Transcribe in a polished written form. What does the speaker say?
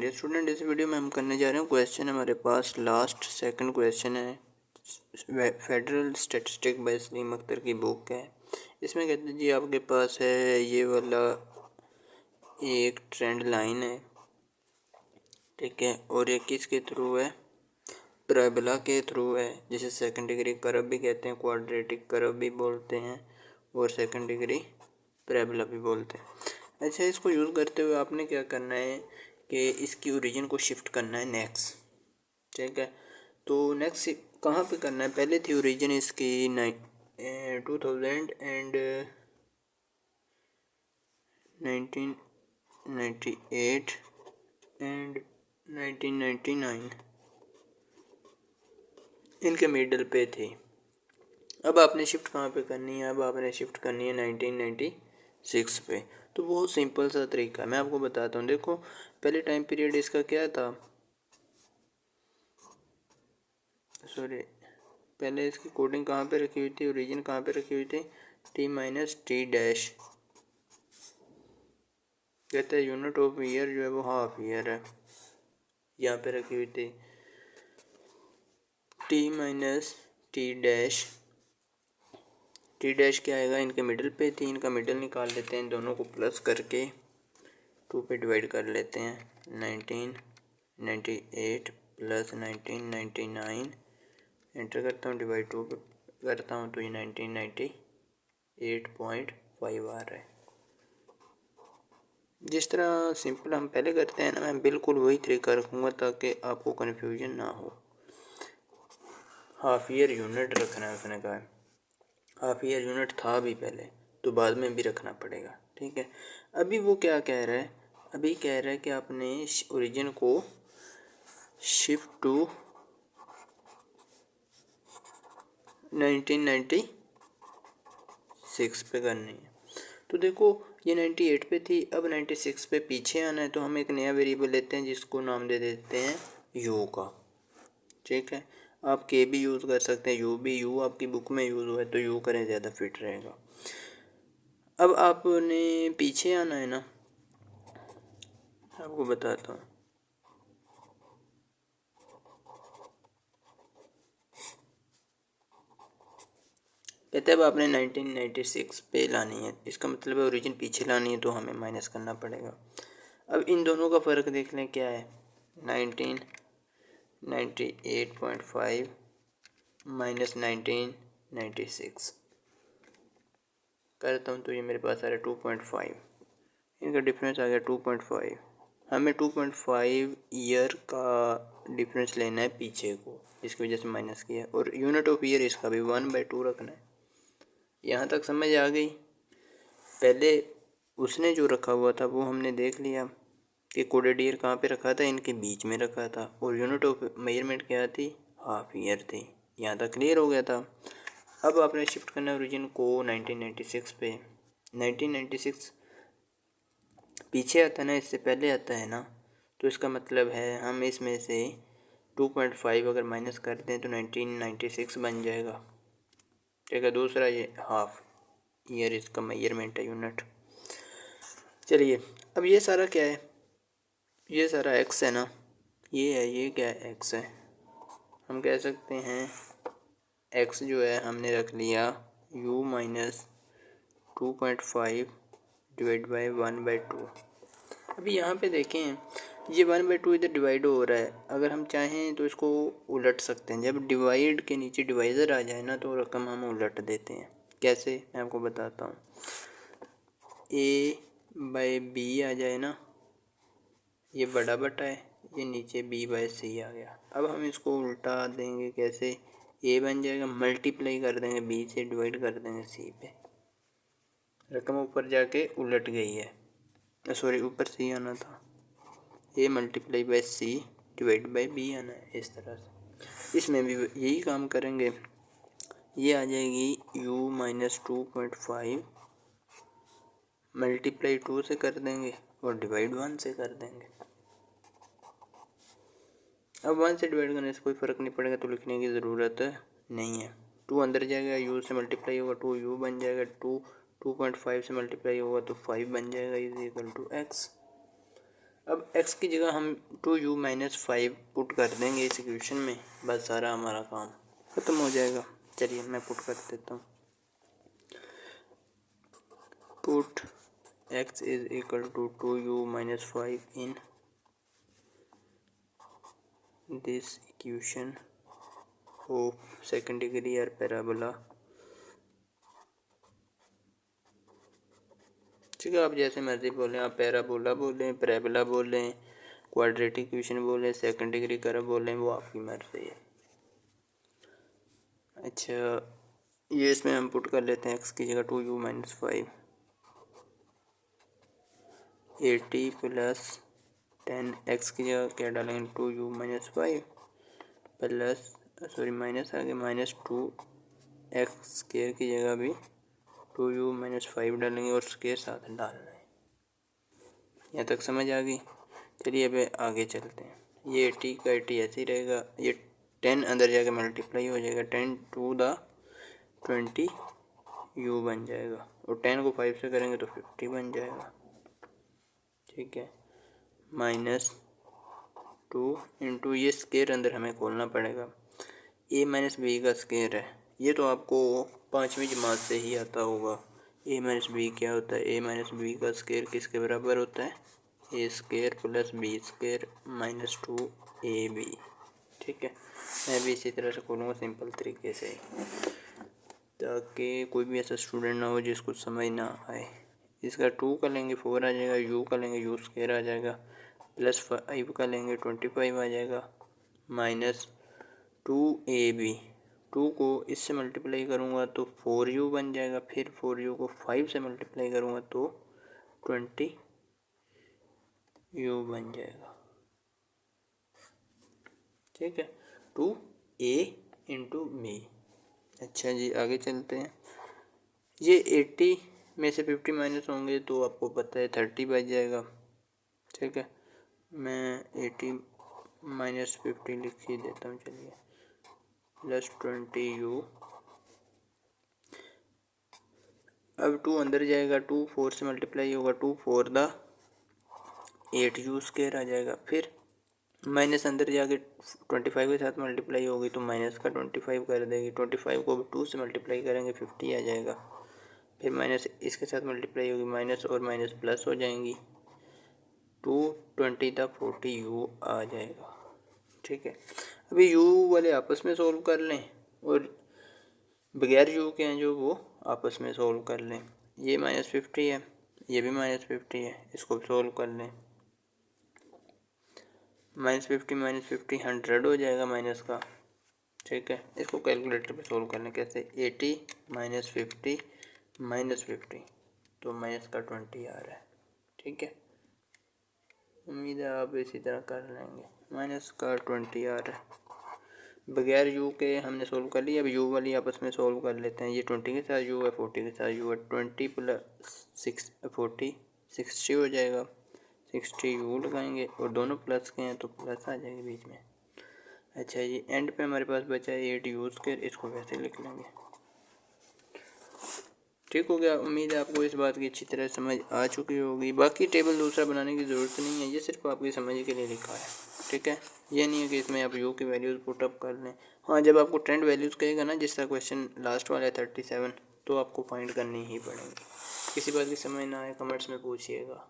Dear student, इस video में हम करने जा रहे हैं क्वेश्चन हमारे पास लास्ट सेकंड क्वेश्चन है federal statistic by Salim Akhtar की बुक है। इसमें कहते हैं जी आपके पास है ये वाला एक ट्रेंड लाइन है, ठीक है, और ये किसके थ्रू है, पैराबोला के थ्रू है, जिसे सेकंड डिग्री कर्व भी कहते हैं, क्वाड्रेटिक कर्व भी बोलते हैं और सेकंड डिग्री पैराबोला भी बोलते हैं। अच्छा, इसको यूज़ करते हुए आपने क्या करना है कि इसकी ओरिजिन को शिफ्ट करना है नेक्स्ट, ठीक है। तो नेक्स्ट कहाँ पे करना है, पहले थी ओरिजिन इसकी 2000 एंड 1998 एंड 1999 इनके मिडल पे थी। अब आपने शिफ्ट कहाँ पे करनी है, अब आपने शिफ्ट करनी है 1996 पे। तो बहुत सिंपल सा तरीका मैं आपको बताता हूँ। देखो पहले टाइम पीरियड इसका क्या था, सॉरी, पहले इसकी कोडिंग कहाँ पे रखी हुई थी, ओरिजिन कहाँ पे रखी हुई थी, टी माइनस टी डैश, कहते हैं यूनिट ऑफ ईयर जो है वो हाफ ईयर है, यहाँ पे रखी हुई थी T minus T dash. T dash क्या आएगा, इनके मिडिल पे थी, इनका मिडिल निकाल लेते हैं, दोनों को प्लस करके 2 पे डिवाइड कर लेते हैं। 1998 प्लस 1999 एंटर करता हूँ, डिवाइड 2 पे करता हूँ तो ये 1998.5 आ रहा है। जिस तरह सिंपल हम पहले करते हैं ना, मैं बिल्कुल वही तरीका रखूँगा ताकि आपको कन्फ्यूजन ना हो। हाफ ईयर यूनिट रखना है, उसने कहा हाफ ईयर यूनिट था भी पहले, तो बाद में भी रखना पड़ेगा, ठीक है। अभी वो क्या कह रहा है, अभी कह रहा है कि आपने ओरिजिन को शिफ्ट टू 1996 पे करनी है। तो देखो ये 98 पे थी, अब 96 पे पीछे आना है, तो हम एक नया वेरिएबल लेते हैं जिसको नाम दे देते हैं यू का, ठीक है। आप के भी यूज़ कर सकते हैं, यू भी, यू आपकी बुक में यूज़ हुआ है तो यू करें, ज़्यादा फिट रहेगा। अब आपने पीछे आना है ना, आपको बताता हूँ। कहते हैं अब आपने 1996 पे लानी है, इसका मतलब है ओरिजिन पीछे लानी है, तो हमें माइनस करना पड़ेगा। अब इन दोनों का फ़र्क देख लें क्या है, 1998.5 माइनस 1996 करता हूँ तो ये मेरे पास आ रहा है 2.5, इनका डिफरेंस आ गया 2.5। हमें 2.5 ईयर का डिफरेंस लेना है पीछे को, जिसकी वजह से माइनस किया, और यूनिट ऑफ ईयर इसका भी 1/2 रखना है। यहाँ तक समझ आ गई। पहले उसने जो रखा हुआ था वो हमने देख लिया कि कोडेड ईयर कहाँ पे रखा था, इनके बीच में रखा था, और यूनिट ऑफ मेजरमेंट क्या थी, हाफ ईयर थी। यहाँ तक क्लियर हो गया था। अब आपने शिफ्ट करना है ओरिजिन को 1996 पे। 1996 पीछे आता है ना, इससे पहले आता है ना, तो इसका मतलब है हम इसमें से 2.5 अगर माइनस करते हैं तो 1996 बन जाएगा, ठीक है। दूसरा ये हाफ ईयर इसका मेजरमेंट है, यूनिट। चलिए अब ये सारा क्या है, ये सारा एक्स है ना, ये है, ये क्या है, एक्स है। हम कह सकते हैं एक्स जो है हमने रख लिया u माइनस 2.5 डिवाइड बाई 1/2। अभी यहाँ पे देखें ये 1/2 इधर डिवाइड हो रहा है, अगर हम चाहें तो इसको उलट सकते हैं। जब डिवाइड के नीचे डिवाइज़र आ जाए ना तो रकम हम उलट देते हैं। कैसे, मैं आपको बताता हूँ। a/b आ जाए ना, ये बड़ा बटा है, ये नीचे b/c आ गया। अब हम इसको उल्टा देंगे, कैसे, a बन जाएगा, मल्टीप्लाई कर देंगे b से, डिवाइड कर देंगे c पे, रकम ऊपर जाके उलट गई है, सॉरी ऊपर c आना था, a multiply by c divide by b आना है, इस तरह से। इसमें भी यही काम करेंगे, ये आ जाएगी u माइनस 2.5 मल्टीप्लाई 2 से कर देंगे और डिवाइड 1 से कर देंगे। अब 1 से डिवाइड करने से कोई फ़र्क नहीं पड़ेगा, तो लिखने की ज़रूरत नहीं है। 2 अंदर जाएगा, u से मल्टीप्लाई होगा 2u बन जाएगा, 2.5 से मल्टीप्लाई होगा तो 5 बन जाएगा, इज इक्वल टू x। अब x की जगह हम 2u-5 पुट कर देंगे इस इक्वेशन में, बस सारा हमारा काम ख़त्म हो जाएगा। चलिए मैं पुट कर देता हूँ। Put x is equal to 2u-5 in this equation of second degree और पैराबोला। ठीक है, आप जैसे मर्जी बोलें, आप पैराबोला बोलें, पैराबोला बोलें, क्वाड्रेटिक इक्वेशन बोलें, सेकंड डिग्री कर्व बोलें, वो आपकी मर्जी है। अच्छा, ये इसमें हम पुट कर लेते हैं x की जगह 2u-5 80 प्लस 10, x की जगह क्या डालेंगे 2u-5 प्लस माइनस आगे -2x स्क्वायर की जगह भी 2u-5 डालेंगे और स्क्वायर साथ डालना है। यहाँ तक समझ आ गई। चलिए अब आगे चलते हैं। ये 80 का 80 ऐसे ही रहेगा, ये 10 अंदर जाके मल्टीप्लाई हो जाएगा, 10 टू द 20 u बन जाएगा और 10 को 5 से करेंगे तो 50 बन जाएगा। ठीक है, -2 इंटू ये स्क्वायर अंदर हमें खोलना पड़ेगा, a माइनस बी का स्क्वायर है। ये तो आपको 5वीं जमात से ही आता होगा। a माइनस बी क्या होता है? a माइनस बी का स्क्वायर किसके बराबर होता है? a square plus B square -2ab। ठीक है, मैं भी इसी तरह से खोलूँगा सिंपल तरीके से, ताकि कोई भी ऐसा स्टूडेंट ना हो जिसको समझ ना आए। इसका 2 का लेंगे 4 आ जाएगा, u का लेंगे u स्क्वायर आ जाएगा, +5 का लेंगे 25 आ जाएगा, -2ab। 2 को इससे मल्टीप्लाई करूँगा तो 4u बन जाएगा, फिर 4u को 5 से मल्टीप्लाई करूँगा तो 20u बन जाएगा। ठीक है, 2a इंटू b। अच्छा जी, आगे चलते हैं। ये 80 में से 50 माइनस होंगे तो आपको पता है 30 बच जाएगा। ठीक है, मैं 80 माइनस 50 लिख ही देता हूँ। चलिए, +20u। अब 2 अंदर जाएगा, 2 4 से मल्टीप्लाई होगा, 2 4 द 8u स्क्वायर आ जाएगा। फिर माइनस अंदर जाके 25 के साथ मल्टीप्लाई होगी तो माइनस का 25 कर देगी, 25 को 2 से मल्टीप्लाई करेंगे 50 आ जाएगा। फिर माइनस इसके साथ मल्टीप्लाई होगी, माइनस और माइनस प्लस हो जाएंगी, 220 द 40u आ जाएगा। ठीक है, अभी u वाले आपस में सोल्व कर लें और बगैर u के हैं जो वो आपस में सोल्व कर लें। ये -50 है, ये भी -50 है, इसको सोल्व कर लें। -50 100 हो जाएगा माइनस का। ठीक है, इसको कैलकुलेटर पे सोल्व करने कैसे, 80 -50 -50 तो माइनस का 20 आ रहा है। ठीक है, उम्मीद है आप इसी तरह कर लेंगे। माइनस का 20 आ रहा है, बगैर u के हमने सोल्व कर लिया। अब u वाली आपस में सोल्व कर लेते हैं। ये 20 के साथ u है, 40 के साथ u है, 20 + 6 40 60 हो जाएगा, 60 u लगाएंगे और दोनों प्लस के हैं तो प्लस आ जाएगा बीच में। अच्छा जी, एंड पे हमारे पास बचा है 8u स्क्वायर, इसको वैसे लिख लेंगे। ठीक हो गया। उम्मीद है आपको इस बात की अच्छी तरह समझ आ चुकी होगी। बाकी टेबल दूसरा बनाने की ज़रूरत नहीं है, ये सिर्फ आपकी समझ के लिए लिखा है। ठीक है, ये नहीं है कि इसमें आप यू की वैल्यूज़ पुटअप कर लें। हाँ, जब आपको ट्रेंड वैल्यूज़ कहेगा ना, जिस तरह क्वेश्चन लास्ट वाला है 37, तो आपको फाइंड करनी ही पड़ेंगी। किसी बात की समझ ना आए कमेंट्स में पूछिएगा।